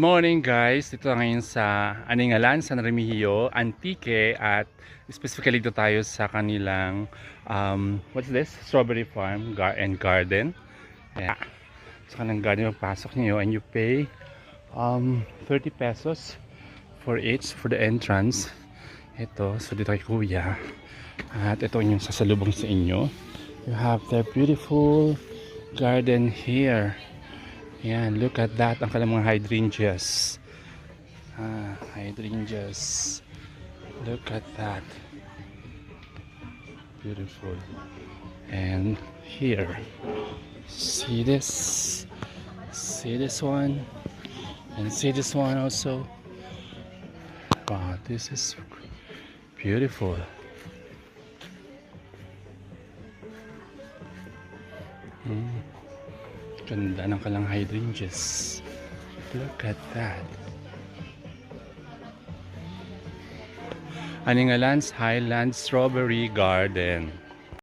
morning guys, dito ngayon sa Aningalan, San Remigio, Antique at specifically dito tayo sa kanilang what's this? Strawberry farm and garden. Yeah. Sa kanilang garden magpasok niyo and you pay 30 pesos for each for the entrance. Ito, so dito kay Kuya. At ito yung sasalubong sa inyo. You have the beautiful garden here. Yan, look at that. Ang kanilang mga hydrangeas. Hydrangeas. Look at that. Beautiful. And here. See this? See this one? And see this one also? Wow, this is beautiful. Ganda ng kalang hydrangeas. Look at that. Aningalan's Highland Strawberry Garden.